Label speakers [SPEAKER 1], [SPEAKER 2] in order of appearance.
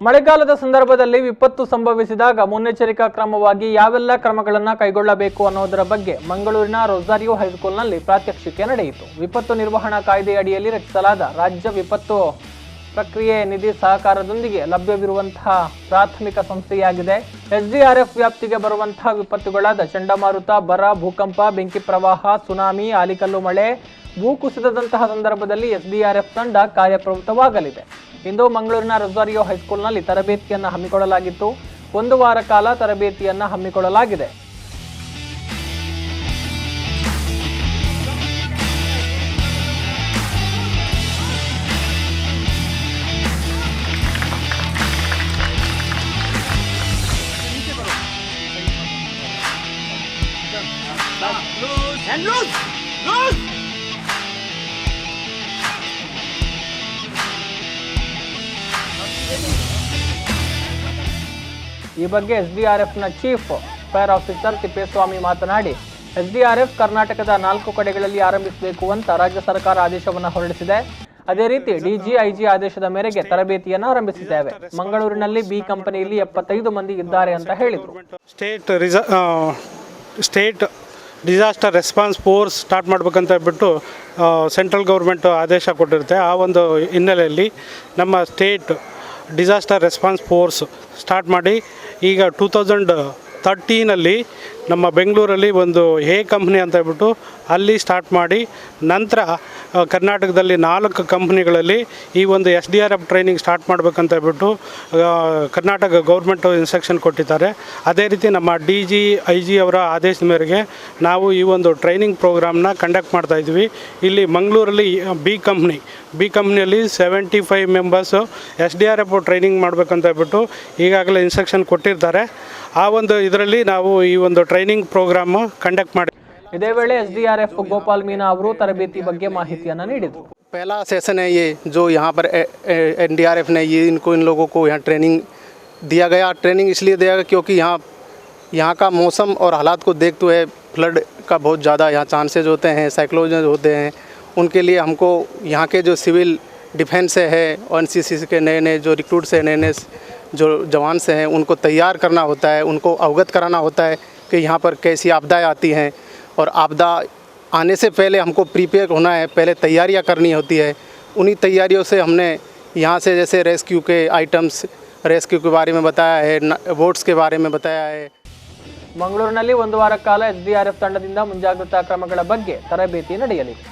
[SPEAKER 1] ಮಳೆಗಾಲದ ಸಂದರ್ಭದಲ್ಲಿ ವಿಪತ್ತು ಸಂಭವಿಸಿದಾಗ ಮುನ್ನೆಚ್ಚರಿಕಾ ಕ್ರಮವಾಗಿ ಯಾವೆಲ್ಲ ಕ್ರಮಗಳನ್ನು ಕೈಗೊಳ್ಳಬೇಕು ಅನ್ನೋದರ ಬಗ್ಗೆ ಮಂಗಳೂರಿನ ರೊಸಾರಿಯೋ ಹೈಸ್ಕೂಲ್ನಲ್ಲಿ ಪ್ರಾತ್ಯಕ್ಷಿಕೆ ನಡೆಯಿತು. ವಿಪತ್ತು ನಿರ್ವಹಣಾ ಕಾಯ್ದೆ ಅಡಿಯಲ್ಲಿ ರಚಿಸಲಾದ ರಾಜ್ಯ ವಿಪತ್ತು ಪ್ರಕ್ರಿಯೆ ನಿಧಿ ಸಹಕಾರದೊಂದಿಗೆ ಲಭ್ಯವಿರುವಂತಹ ಪ್ರಾಥಮಿಕ ಸಂಸ್ಥೆಯಾಗಿದೆ. ಎಸ್ಡಿಆರ್ಎಫ್ ವ್ಯಾಪ್ತಿಗೆ ಬರುವಂತಹ ವಿಪತ್ತುಗಳಾದ ಚಂಡಮಾರುತ, ಬರ, ಭೂಕಂಪ, ಬೆಂಕಿ ಪ್ರವಾಹ, ಸುನಾಮಿ, ಆಲಿಕಲ್ಲು ಮಳೆ, ಭೂಕುಸಿತದಂತಹ ಸಂದರ್ಭದಲ್ಲಿ ಎಸ್ಡಿಆರ್ಎಫ್ ತಂಡ ಕಾರ್ಯಪ್ರವೃತ್ತವಾಗಲಿದೆ. ಇಂದು ಮಂಗಳೂರಿನ ರೊಸಾರಿಯೋ ಹೈಸ್ಕೂಲ್ನಲ್ಲಿ ತರಬೇತಿಯನ್ನು ಹಮ್ಮಿಕೊಳ್ಳಲಾಗಿತ್ತು. 1 ವಾರ ಕಾಲ ತರಬೇತಿಯನ್ನು ಹಮ್ಮಿಕೊಳ್ಳಲಾಗಿದೆ. ಈ ಬಗ್ಗೆ ಎಸ್ಡಿಆರ್ಎಫ್ನ ಚೀಫ್ ಫೈರ್ ಆಫೀಸರ್ ತಿಪ್ಪೇಸ್ವಾಮಿ ಮಾತನಾಡಿ, ಎಸ್ಡಿಆರ್ಎಫ್ ಕರ್ನಾಟಕದ 4 ಕಡೆಗಳಲ್ಲಿ ಆರಂಭಿಸಬೇಕು ಅಂತ ರಾಜ್ಯ ಸರ್ಕಾರ ಆದೇಶವನ್ನು ಹೊರಡಿಸಿದೆ. ಅದೇ ರೀತಿ ಡಿಜಿಐಜಿ ಆದೇಶದ ಮೇರೆಗೆ ತರಬೇತಿಯನ್ನು ಆರಂಭಿಸಿದ್ದೇವೆ. ಮಂಗಳೂರಿನಲ್ಲಿ ಬಿ ಕಂಪನಿಯಲ್ಲಿ 75 ಮಂದಿ ಇದ್ದಾರೆ ಅಂತ ಹೇಳಿದರು.
[SPEAKER 2] State disaster response force start ಮಾಡಬೇಕಂತ ಹೇಳ್ಬಿಟ್ಟು ಸೆಂಟ್ರಲ್ ಗೌರ್ಮೆಂಟ್ ಆದೇಶ ಕೊಟ್ಟಿರುತ್ತೆ. ಆ ಒಂದು ಹಿನ್ನೆಲೆಯಲ್ಲಿ ನಮ್ಮ state disaster response force start ಮಾಡಿ ಈಗ 2013 ನಮ್ಮ ಬೆಂಗಳೂರಲ್ಲಿ ಒಂದು ಕಂಪ್ನಿ ಅಂತ ಹೇಳ್ಬಿಟ್ಟು ಅಲ್ಲಿ ಸ್ಟಾರ್ಟ್ ಮಾಡಿ, ನಂತರ ಕರ್ನಾಟಕದಲ್ಲಿ 4 ಕಂಪ್ನಿಗಳಲ್ಲಿ ಈ ಒಂದು SDRF ಟ್ರೈನಿಂಗ್ ಸ್ಟಾರ್ಟ್ ಮಾಡಬೇಕಂತ ಹೇಳ್ಬಿಟ್ಟು ಕರ್ನಾಟಕ ಗೌರ್ಮೆಂಟು ಇನ್ಸ್ಟ್ರಕ್ಷನ್ ಕೊಟ್ಟಿದ್ದಾರೆ. ಅದೇ ರೀತಿ ನಮ್ಮ DGIG ಅವರ ಆದೇಶದ ಮೇರೆಗೆ ನಾವು ಈ ಒಂದು ಟ್ರೈನಿಂಗ್ ಪ್ರೋಗ್ರಾಮ್ನ ಕಂಡಕ್ಟ್ ಮಾಡ್ತಾಯಿದ್ವಿ. ಇಲ್ಲಿ ಮಂಗಳೂರಲ್ಲಿ ಬಿ ಕಂಪ್ನಿಯಲ್ಲಿ 75 ಮೆಂಬರ್ಸು SDRF ಟ್ರೈನಿಂಗ್ ಮಾಡಬೇಕಂತ ಹೇಳ್ಬಿಟ್ಟು ಈಗಾಗಲೇ ಇನ್ಸ್ಟ್ರಕ್ಷನ್ ಕೊಟ್ಟಿರ್ತಾರೆ. ಆ ಒಂದು ಇದರಲ್ಲಿ ನಾವು ಈ ಒಂದು ಟ್ರೈನಿಂಗ್ ಪ್ರೋಗ್ರಾಮ್ ಕಂಡಕ್ಟ್ ಮಾಡಿ.
[SPEAKER 1] ಇದೇ ವೇಳೆ SDRF ಗೋಪಾಲ್ मीना ಅವರು ತರಬೇತಿ ಬಗ್ಗೆ ಮಾಹಿತಿಯನ್ನು ನೀಡಿದರು.
[SPEAKER 3] पहला सेशन है ये जो यहाँ पर NDRF ने इन लोगों को यहाँ ट्रेनिंग दिया गया। ट्रेनिंग इसलिए दिया गया क्योंकि यहाँ का मौसम और हालात को देखते हुए फ्लड का बहुत ज़्यादा यहाँ चांसेज होते हैं, साइक्लोन होते हैं। उनके लिए हमको यहाँ के जो सिविल डिफेंस है और NCC के नए जो रिक्रूट से नए जो जवान से हैं उनको तैयार करना होता है, उनको अवगत कराना होता है कि यहाँ पर कैसी आपदाएँ आती हैं और आपदा आने से पहले हमको प्रीपेयर होना है, पहले तैयारियाँ करनी होती है। उन्हीं तैयारियों से हमने यहाँ से जैसे रेस्क्यू के आइटम्स, रेस्क्यू के बारे में बताया है, बोट्स के बारे में बताया है।
[SPEAKER 1] ಮಂಗಳೂರಿನಲ್ಲಿ 1 ವಾರ ಕಾಲ SDRF ತಂಡದಿಂದ ಮುಂಜಾಗ್ರತಾ ಕ್ರಮಗಳ ಬಗ್ಗೆ ತರಬೇತಿ ನಡೆಯಲಿದೆ.